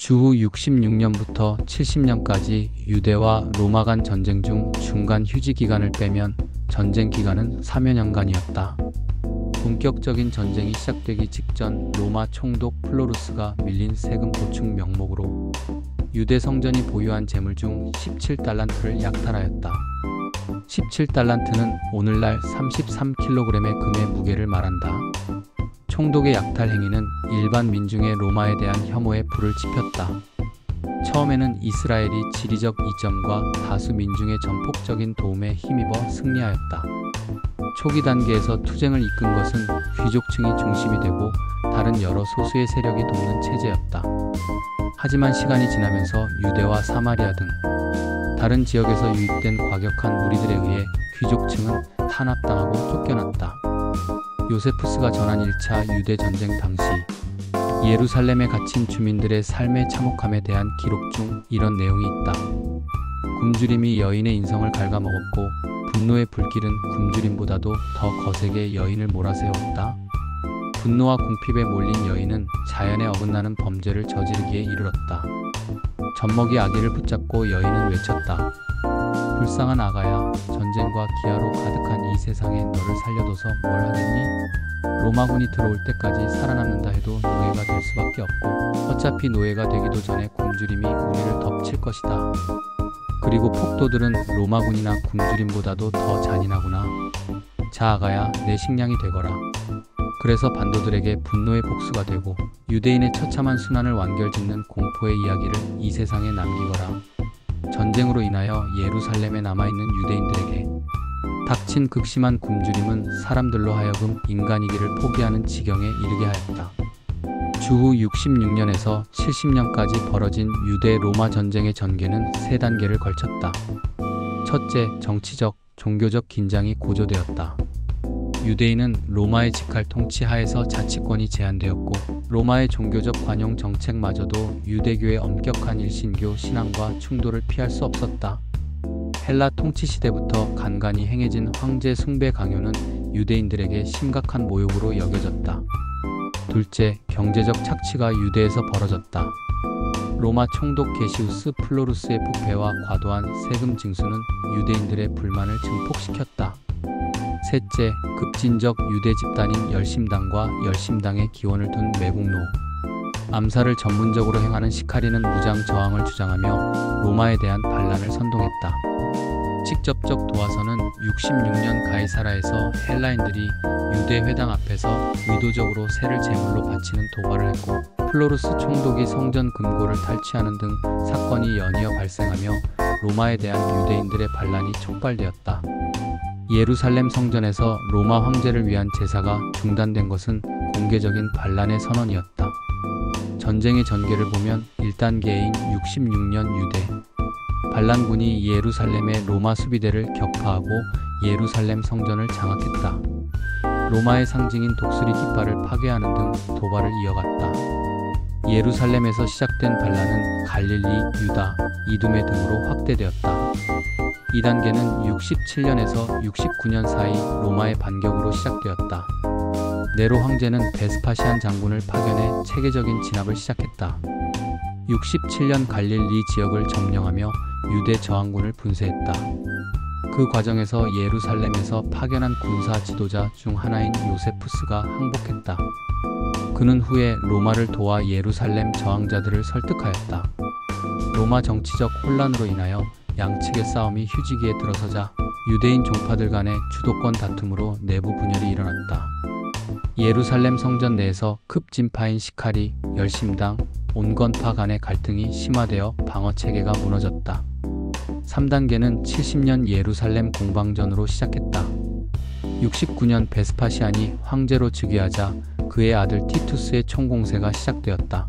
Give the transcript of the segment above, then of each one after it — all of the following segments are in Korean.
주후 66년부터 70년까지 유대와 로마 간 전쟁 중 중간 휴지 기간을 빼면 전쟁 기간은 3여 년간이었다. 본격적인 전쟁이 시작되기 직전 로마 총독 플로루스가 밀린 세금 보충 명목으로 유대 성전이 보유한 재물 중 17달란트를 약탈하였다. 17달란트는 오늘날 33kg의 금의 무게를 말한다. 총독의 약탈 행위는 일반 민중의 로마에 대한 혐오에 불을 지폈다. 처음에는 이스라엘이 지리적 이점과 다수 민중의 전폭적인 도움에 힘입어 승리하였다. 초기 단계에서 투쟁을 이끈 것은 귀족층이 중심이 되고 다른 여러 소수의 세력이 돕는 체제였다. 하지만 시간이 지나면서 유대와 사마리아 등 다른 지역에서 유입된 과격한 무리들에 의해 귀족층은 탄압당하고 쫓겨났다. 요세푸스가 전한 1차 유대 전쟁 당시 예루살렘에 갇힌 주민들의 삶의 참혹함에 대한 기록 중 이런 내용이 있다. 굶주림이 여인의 인성을 갉아먹었고 분노의 불길은 굶주림보다도 더 거세게 여인을 몰아세웠다. 분노와 궁핍에 몰린 여인은 자연에 어긋나는 범죄를 저지르기에 이르렀다. 젖먹이 아기를 붙잡고 여인은 외쳤다. 불쌍한 아가야, 전쟁과 기아로 가득한 이 세상에 너를 살려둬서 뭘 하겠니? 로마군이 들어올 때까지 살아남는다 해도 노예가 될 수밖에 없고 어차피 노예가 되기도 전에 굶주림이 우리를 덮칠 것이다. 그리고 폭도들은 로마군이나 굶주림보다도 더 잔인하구나. 자 아가야, 내 식량이 되거라. 그래서 반도들에게 분노의 복수가 되고 유대인의 처참한 순환을 완결짓는 공포의 이야기를 이 세상에 남기거라. 전쟁으로 인하여 예루살렘에 남아있는 유대인들에게 닥친 극심한 굶주림은 사람들로 하여금 인간이기를 포기하는 지경에 이르게 하였다. 주후 66년에서 70년까지 벌어진 유대 로마 전쟁의 전개는 세 단계를 걸쳤다. 첫째, 정치적, 종교적 긴장이 고조되었다. 유대인은 로마의 직할 통치 하에서 자치권이 제한되었고 로마의 종교적 관용 정책마저도 유대교의 엄격한 일신교 신앙과 충돌을 피할 수 없었다. 헬라 통치 시대부터 간간히 행해진 황제 숭배 강요는 유대인들에게 심각한 모욕으로 여겨졌다. 둘째, 경제적 착취가 유대에서 벌어졌다. 로마 총독 게시우스 플로루스의 부패와 과도한 세금 징수는 유대인들의 불만을 증폭시켰다. 셋째, 급진적 유대 집단인 열심당과 열심당의 기원을 둔 매국노. 암살을 전문적으로 행하는 시카리는 무장 저항을 주장하며 로마에 대한 반란을 선동했다. 직접적 도화선은 66년 가이사라에서 헬라인들이 유대 회당 앞에서 의도적으로 새를 제물로 바치는 도발을 했고 플로루스 총독이 성전 금고를 탈취하는 등 사건이 연이어 발생하며 로마에 대한 유대인들의 반란이 촉발되었다. 예루살렘 성전에서 로마 황제를 위한 제사가 중단된 것은 공개적인 반란의 선언이었다. 전쟁의 전개를 보면 1단계인 66년 유대 반란군이 예루살렘의 로마 수비대를 격파하고 예루살렘 성전을 장악했다. 로마의 상징인 독수리 깃발을 파괴하는 등 도발을 이어갔다. 예루살렘에서 시작된 반란은 갈릴리, 유다, 이두메 등으로 확대되었다. 2단계는 67년에서 69년 사이 로마의 반격으로 시작되었다. 네로 황제는 베스파시안 장군을 파견해 체계적인 진압을 시작했다. 67년 갈릴리 지역을 점령하며 유대 저항군을 분쇄했다. 그 과정에서 예루살렘에서 파견한 군사 지도자 중 하나인 요세푸스가 항복했다. 그는 후에 로마를 도와 예루살렘 저항자들을 설득하였다. 로마 정치적 혼란으로 인하여 양측의 싸움이 휴지기에 들어서자 유대인 종파들 간의 주도권 다툼으로 내부 분열이 일어났다. 예루살렘 성전 내에서 급진파인 시카리, 열심당, 온건파 간의 갈등이 심화되어 방어체계가 무너졌다. 3단계는 70년 예루살렘 공방전으로 시작했다. 69년 베스파시안이 황제로 즉위하자 그의 아들 티투스의 총공세가 시작되었다.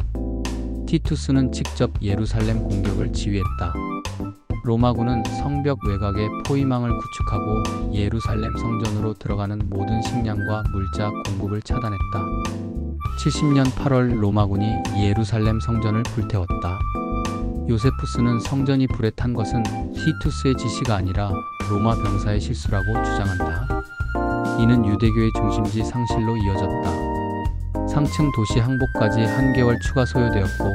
티투스는 직접 예루살렘 공격을 지휘했다. 로마군은 성벽 외곽에 포위망을 구축하고 예루살렘 성전으로 들어가는 모든 식량과 물자 공급을 차단했다. 70년 8월 로마군이 예루살렘 성전을 불태웠다. 요세푸스는 성전이 불에 탄 것은 티투스의 지시가 아니라 로마 병사의 실수라고 주장한다. 이는 유대교의 중심지 상실로 이어졌다. 상층 도시 항복까지 한 개월 추가 소요되었고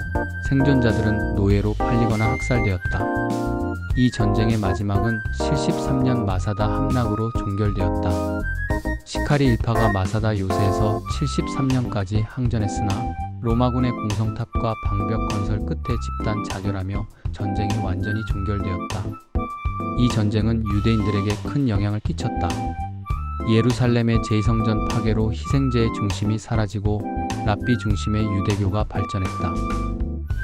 생존자들은 노예로 팔리거나 학살되었다. 이 전쟁의 마지막은 73년 마사다 함락으로 종결되었다. 시카리 일파가 마사다 요새에서 73년까지 항전했으나 로마군의 공성탑과 방벽 건설 끝에 집단 자결하며 전쟁이 완전히 종결되었다. 이 전쟁은 유대인들에게 큰 영향을 끼쳤다. 예루살렘의 제2성전 파괴로 희생제의 중심이 사라지고 랍비 중심의 유대교가 발전했다.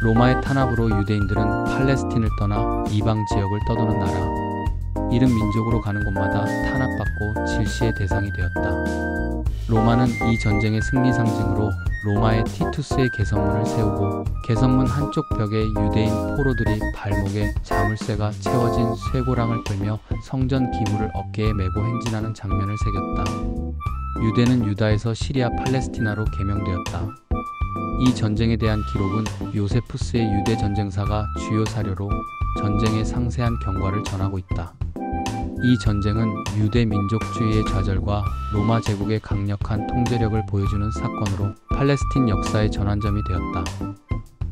로마의 탄압으로 유대인들은 팔레스틴을 떠나 이방 지역을 떠도는 나라, 이른 민족으로 가는 곳마다 탄압받고 질시의 대상이 되었다. 로마는 이 전쟁의 승리 상징으로 로마의 티투스의 개선문을 세우고 개선문 한쪽 벽에 유대인 포로들이 발목에 자물쇠가 채워진 쇠고랑을 들며 성전 기물을 어깨에 메고 행진하는 장면을 새겼다. 유대는 유다에서 시리아 팔레스티나로 개명되었다. 이 전쟁에 대한 기록은 요세푸스의 유대 전쟁사가 주요 사료로 전쟁의 상세한 경과를 전하고 있다. 이 전쟁은 유대 민족주의의 좌절과 로마 제국의 강력한 통제력을 보여주는 사건으로 팔레스틴 역사의 전환점이 되었다.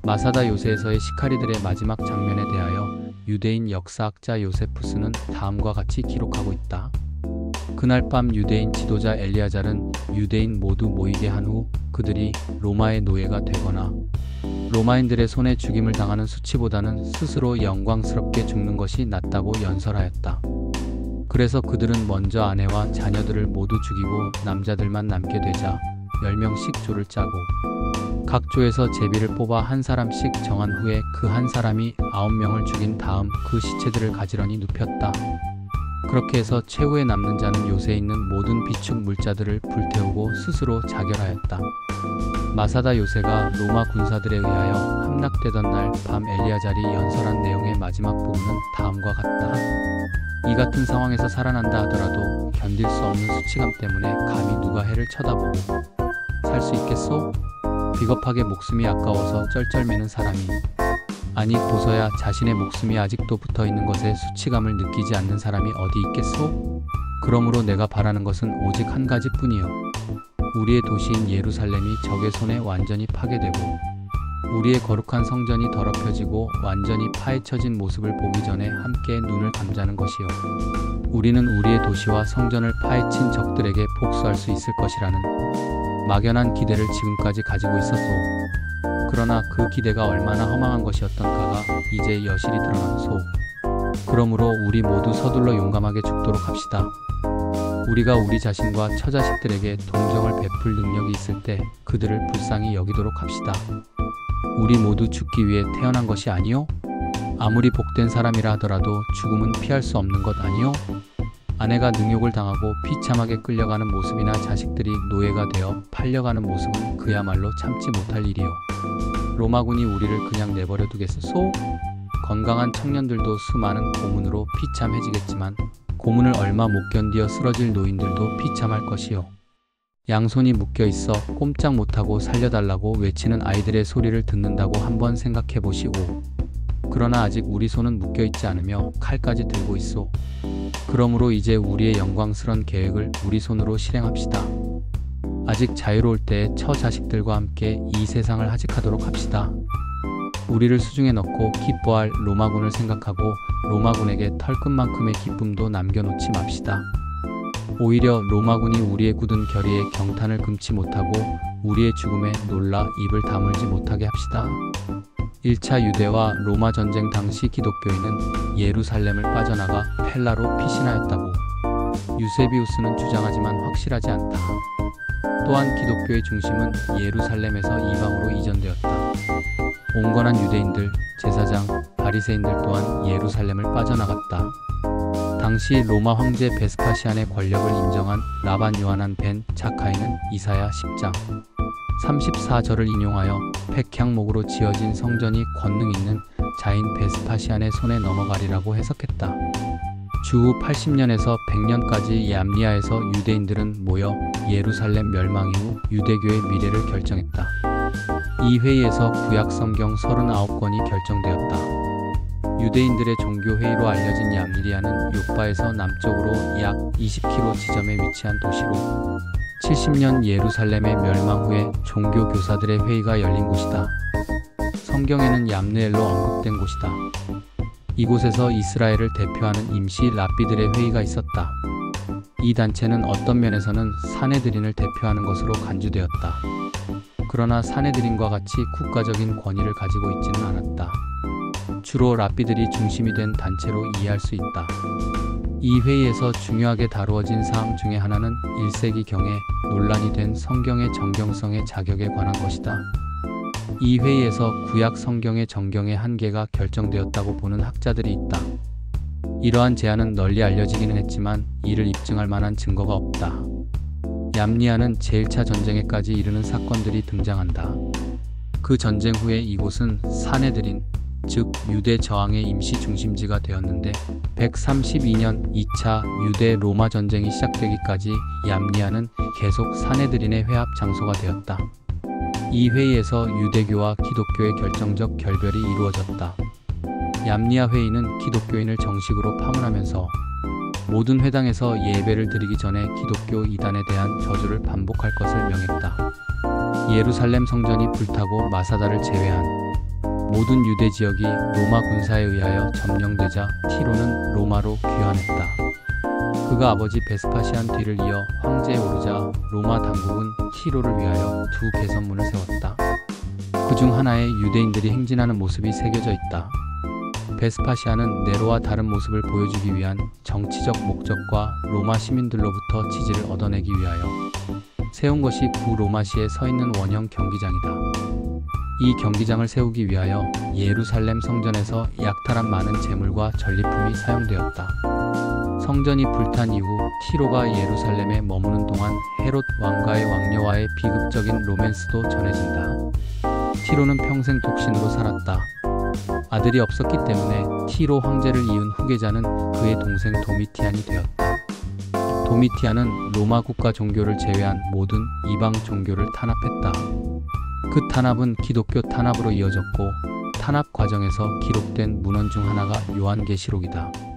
마사다 요새에서의 시카리들의 마지막 장면에 대하여 유대인 역사학자 요세푸스는 다음과 같이 기록하고 있다. 그날 밤 유대인 지도자 엘리아잘은 유대인 모두 모이게 한 후 그들이 로마의 노예가 되거나 로마인들의 손에 죽임을 당하는 수치보다는 스스로 영광스럽게 죽는 것이 낫다고 연설하였다. 그래서 그들은 먼저 아내와 자녀들을 모두 죽이고 남자들만 남게 되자 10명씩 조를 짜고 각 조에서 제비를 뽑아 한 사람씩 정한 후에 그 한 사람이 9명을 죽인 다음 그 시체들을 가지런히 눕혔다. 그렇게 해서 최후에 남는 자는 요새에 있는 모든 비축 물자들을 불태우고 스스로 자결하였다. 마사다 요새가 로마 군사들에 의하여 함락되던 날 밤 엘리아잘이 연설한 내용의 마지막 부분은 다음과 같다. 이 같은 상황에서 살아난다 하더라도 견딜 수 없는 수치감 때문에 감히 누가 해를 쳐다보고 살 수 있겠소? 비겁하게 목숨이 아까워서 쩔쩔매는 사람이 아니 보서야 자신의 목숨이 아직도 붙어있는 것에 수치감을 느끼지 않는 사람이 어디 있겠소? 그러므로 내가 바라는 것은 오직 한 가지뿐이요. 우리의 도시인 예루살렘이 적의 손에 완전히 파괴되고 우리의 거룩한 성전이 더럽혀지고 완전히 파헤쳐진 모습을 보기 전에 함께 눈을 감자는 것이요. 우리는 우리의 도시와 성전을 파헤친 적들에게 복수할 수 있을 것이라는 막연한 기대를 지금까지 가지고 있었소. 그러나 그 기대가 얼마나 허망한 것이었던가가 이제 여실히 드러났소. 그러므로 우리 모두 서둘러 용감하게 죽도록 합시다. 우리가 우리 자신과 처자식들에게 동정을 베풀 능력이 있을 때 그들을 불쌍히 여기도록 합시다. 우리 모두 죽기 위해 태어난 것이 아니요? 아무리 복된 사람이라 하더라도 죽음은 피할 수 없는 것 아니요? 아내가 능욕을 당하고 비참하게 끌려가는 모습이나 자식들이 노예가 되어 팔려가는 모습은 그야말로 참지 못할 일이요. 로마군이 우리를 그냥 내버려 두겠소? 건강한 청년들도 수많은 고문으로 비참해지겠지만 고문을 얼마 못 견디어 쓰러질 노인들도 비참할 것이요. 양손이 묶여 있어 꼼짝 못하고 살려달라고 외치는 아이들의 소리를 듣는다고 한번 생각해 보시오. 그러나 아직 우리 손은 묶여 있지 않으며 칼까지 들고 있소. 그러므로 이제 우리의 영광스런 계획을 우리 손으로 실행합시다. 아직 자유로울 때에 처자식들과 함께 이 세상을 하직하도록 합시다. 우리를 수중에 넣고 기뻐할 로마군을 생각하고 로마군에게 털끝만큼의 기쁨도 남겨놓지 맙시다. 오히려 로마군이 우리의 굳은 결의에 경탄을 금치 못하고 우리의 죽음에 놀라 입을 다물지 못하게 합시다. 1차 유대와 로마 전쟁 당시 기독교인은 예루살렘을 빠져나가 펠라로 피신하였다고 유세비우스는 주장하지만 확실하지 않다. 또한 기독교의 중심은 예루살렘에서 이방으로 이전되었다. 온건한 유대인들, 제사장, 바리새인들 또한 예루살렘을 빠져나갔다. 당시 로마 황제 베스파시안의 권력을 인정한 라반 요하난 벤 자카이는 이사야 10장 34절을 인용하여 백향목으로 지어진 성전이 권능 있는 자인 베스파시안의 손에 넘어가리라고 해석했다. 주후 80년에서 100년까지 얌리아에서 유대인들은 모여 예루살렘 멸망 이후 유대교의 미래를 결정했다. 이 회의에서 구약 성경 39권이 결정되었다. 유대인들의 종교회의로 알려진 얌리아는 요파에서 남쪽으로 약 20km 지점에 위치한 도시로 70년 예루살렘의 멸망 후에 종교 교사들의 회의가 열린 곳이다. 성경에는 얌느엘로 언급된 곳이다. 이곳에서 이스라엘을 대표하는 임시 랍비들의 회의가 있었다. 이 단체는 어떤 면에서는 사네드린을 대표하는 것으로 간주되었다. 그러나 사네드린과 같이 국가적인 권위를 가지고 있지는 않았다. 주로 랍비들이 중심이 된 단체로 이해할 수 있다. 이 회의에서 중요하게 다루어진 사항 중에 하나는 1세기경에 논란이 된 성경의 정경성의 자격에 관한 것이다. 이 회의에서 구약 성경의 정경의 한계가 결정되었다고 보는 학자들이 있다. 이러한 제안은 널리 알려지기는 했지만 이를 입증할 만한 증거가 없다. 얌니아는 제1차 전쟁에까지 이르는 사건들이 등장한다. 그 전쟁 후에 이곳은 사네드린, 즉 유대 저항의 임시 중심지가 되었는데 132년 2차 유대 로마 전쟁이 시작되기까지 얌니아는 계속 사네드린의 회합 장소가 되었다. 이 회의에서 유대교와 기독교의 결정적 결별이 이루어졌다. 얌니아 회의는 기독교인을 정식으로 파문하면서 모든 회당에서 예배를 드리기 전에 기독교 이단에 대한 저주를 반복할 것을 명했다. 예루살렘 성전이 불타고 마사다를 제외한 모든 유대 지역이 로마 군사에 의하여 점령되자 티로는 로마로 귀환했다. 그가 아버지 베스파시안 뒤를 이어 황제에 오르자 로마 당국은 티로를 위하여 두 개선문을 세웠다. 그중 하나에 유대인들이 행진하는 모습이 새겨져 있다. 베스파시아는 네로와 다른 모습을 보여주기 위한 정치적 목적과 로마 시민들로부터 지지를 얻어내기 위하여 세운 것이 구로마시에 서 있는 원형 경기장이다. 이 경기장을 세우기 위하여 예루살렘 성전에서 약탈한 많은 재물과 전리품이 사용되었다. 성전이 불탄 이후 티로가 예루살렘에 머무는 동안 헤롯 왕가의 왕녀와의 비극적인 로맨스도 전해진다. 티로는 평생 독신으로 살았다. 아들이 없었기 때문에 티로 황제를 이은 후계자는 그의 동생 도미티안이 되었다. 도미티안은 로마 국가 종교를 제외한 모든 이방 종교를 탄압했다. 그 탄압은 기독교 탄압으로 이어졌고 탄압 과정에서 기록된 문헌 중 하나가 요한계시록이다.